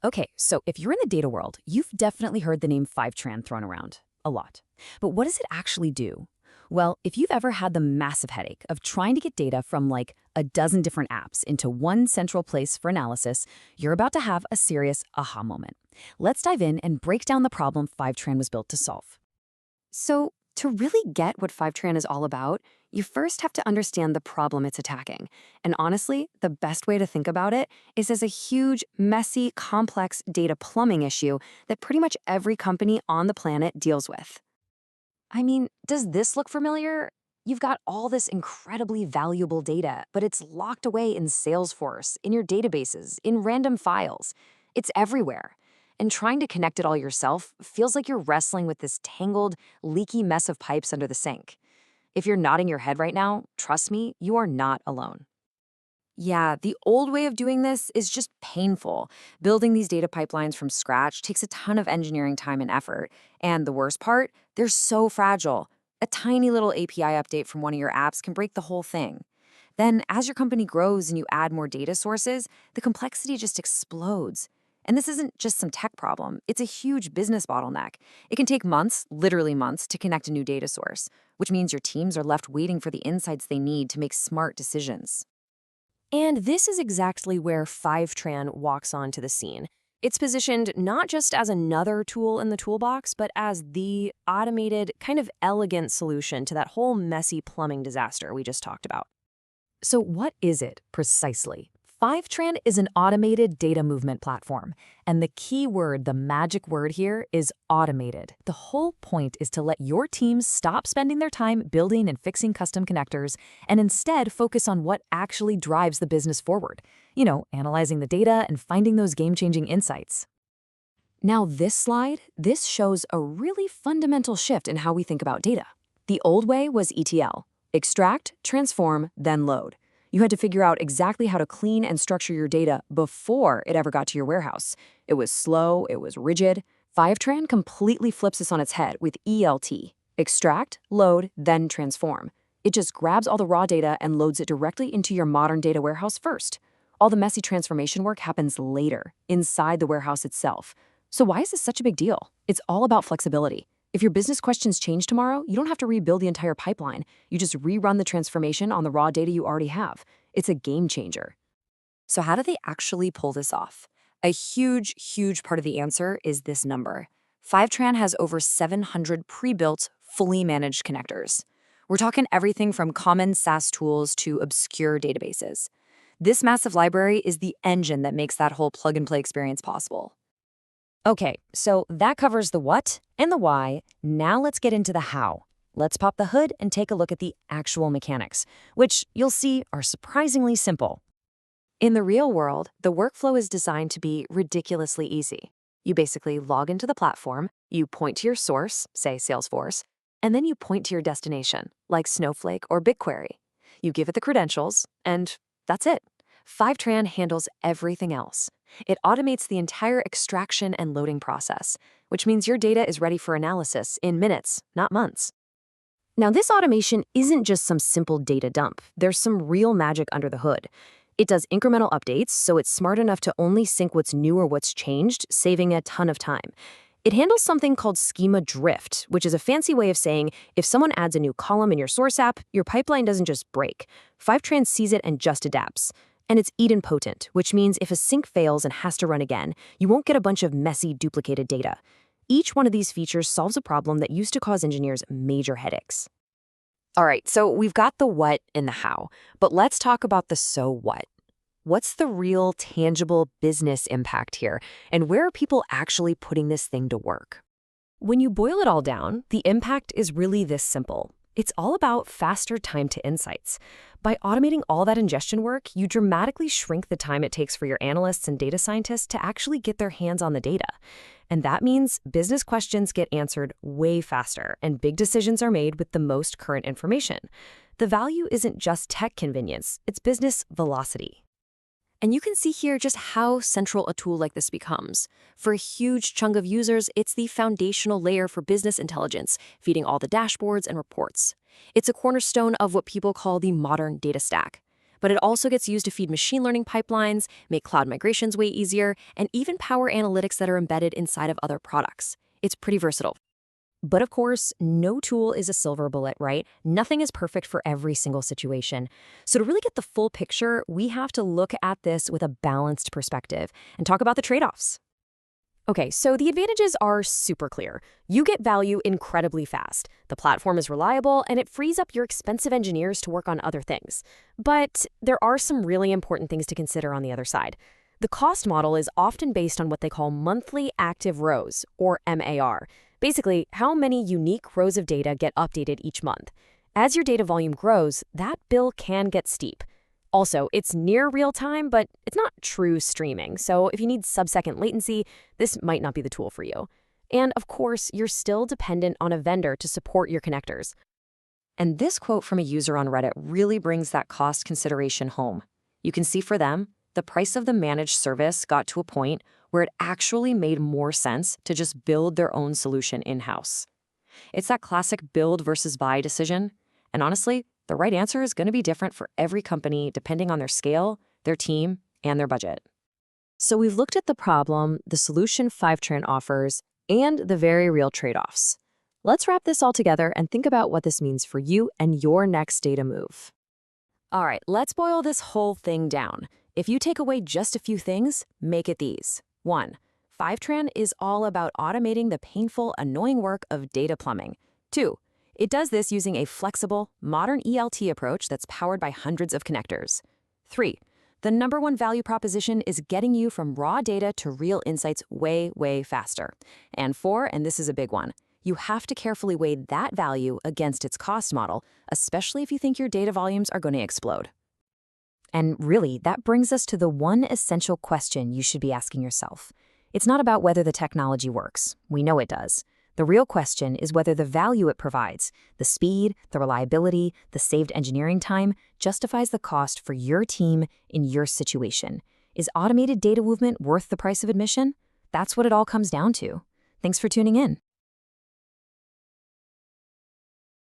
Okay, so if you're in the data world, you've definitely heard the name Fivetran thrown around a lot. But what does it actually do? Well, if you've ever had the massive headache of trying to get data from like a dozen different apps into one central place for analysis, you're about to have a serious aha moment. Let's dive in and break down the problem Fivetran was built to solve. So, to really get what Fivetran is all about, you first have to understand the problem it's attacking. And honestly, the best way to think about it is as a huge, messy, complex data plumbing issue that pretty much every company on the planet deals with. I mean, does this look familiar? You've got all this incredibly valuable data, but it's locked away in Salesforce, in your databases, in random files. It's everywhere. And trying to connect it all yourself feels like you're wrestling with this tangled, leaky mess of pipes under the sink. If you're nodding your head right now, trust me, you are not alone. Yeah, the old way of doing this is just painful. Building these data pipelines from scratch takes a ton of engineering time and effort. And the worst part, they're so fragile. A tiny little API update from one of your apps can break the whole thing. Then, as your company grows and you add more data sources, the complexity just explodes. And this isn't just some tech problem, it's a huge business bottleneck. It can take months, literally months, to connect a new data source, which means your teams are left waiting for the insights they need to make smart decisions. And this is exactly where Fivetran walks onto the scene. It's positioned not just as another tool in the toolbox, but as the automated, kind of elegant solution to that whole messy plumbing disaster we just talked about. So what is it precisely? Fivetran is an automated data movement platform, and the key word, the magic word here, is automated. The whole point is to let your teams stop spending their time building and fixing custom connectors and instead focus on what actually drives the business forward. Analyzing the data and finding those game-changing insights. Now this shows a really fundamental shift in how we think about data. The old way was ETL, extract, transform, then load. You had to figure out exactly how to clean and structure your data before it ever got to your warehouse. It was slow, it was rigid. Fivetran completely flips this on its head with ELT, extract, load, then transform. It just grabs all the raw data and loads it directly into your modern data warehouse first. All the messy transformation work happens later, inside the warehouse itself. So why is this such a big deal? It's all about flexibility. If your business questions change tomorrow, you don't have to rebuild the entire pipeline. You just rerun the transformation on the raw data you already have. It's a game changer. So how do they actually pull this off? A huge, huge part of the answer is this number. Fivetran has over 700 pre-built, fully managed connectors. We're talking everything from common SaaS tools to obscure databases. This massive library is the engine that makes that whole plug-and-play experience possible. Okay, so that covers the what and the why. Now let's get into the how. Let's pop the hood and take a look at the actual mechanics, which you'll see are surprisingly simple. In the real world, the workflow is designed to be ridiculously easy. You basically log into the platform, you point to your source, say Salesforce, and then you point to your destination, like Snowflake or BigQuery. You give it the credentials, and that's it. Fivetran handles everything else. It automates the entire extraction and loading process, which means your data is ready for analysis in minutes, not months. Now, this automation isn't just some simple data dump. There's some real magic under the hood. It does incremental updates, so it's smart enough to only sync what's new or what's changed, saving a ton of time. It handles something called schema drift, which is a fancy way of saying if someone adds a new column in your source app, your pipeline doesn't just break. Fivetran sees it and just adapts. And it's idempotent, which means if a sync fails and has to run again, you won't get a bunch of messy, duplicated data. Each one of these features solves a problem that used to cause engineers major headaches. All right, so we've got the what and the how, but let's talk about the so what. What's the real, tangible business impact here, and where are people actually putting this thing to work? When you boil it all down, the impact is really this simple. It's all about faster time to insights. By automating all that ingestion work, you dramatically shrink the time it takes for your analysts and data scientists to actually get their hands on the data. And that means business questions get answered way faster, and big decisions are made with the most current information. The value isn't just tech convenience, it's business velocity. And you can see here just how central a tool like this becomes. For a huge chunk of users, it's the foundational layer for business intelligence, feeding all the dashboards and reports. It's a cornerstone of what people call the modern data stack. but it also gets used to feed machine learning pipelines, make cloud migrations way easier, and even power analytics that are embedded inside of other products. It's pretty versatile. But of course, no tool is a silver bullet, right? Nothing is perfect for every single situation. So to really get the full picture, we have to look at this with a balanced perspective and talk about the trade-offs. Okay, so the advantages are super clear. You get value incredibly fast. The platform is reliable, and it frees up your expensive engineers to work on other things. But there are some really important things to consider on the other side. The cost model is often based on what they call monthly active rows, or MAR. Basically, how many unique rows of data get updated each month. As your data volume grows, that bill can get steep. Also, it's near real-time, but it's not true streaming, so if you need sub-second latency, this might not be the tool for you. And of course, you're still dependent on a vendor to support your connectors. And this quote from a user on Reddit really brings that cost consideration home. You can see for them, the price of the managed service got to a point where it actually made more sense to just build their own solution in-house. It's that classic build versus buy decision. And honestly, the right answer is going to be different for every company depending on their scale, their team, and their budget. So we've looked at the problem, the solution Fivetran offers, and the very real trade-offs. Let's wrap this all together and think about what this means for you and your next data move. All right, let's boil this whole thing down. If you take away just a few things, make it these. 1. Fivetran is all about automating the painful, annoying work of data plumbing. 2. It does this using a flexible, modern ELT approach that's powered by hundreds of connectors. 3. The number one value proposition is getting you from raw data to real insights way, way faster. And 4, and this is a big one, you have to carefully weigh that value against its cost model, especially if you think your data volumes are going to explode. And really, that brings us to the one essential question you should be asking yourself. It's not about whether the technology works. We know it does. The real question is whether the value it provides, the speed, the reliability, the saved engineering time, justifies the cost for your team in your situation. Is automated data movement worth the price of admission? That's what it all comes down to. Thanks for tuning in.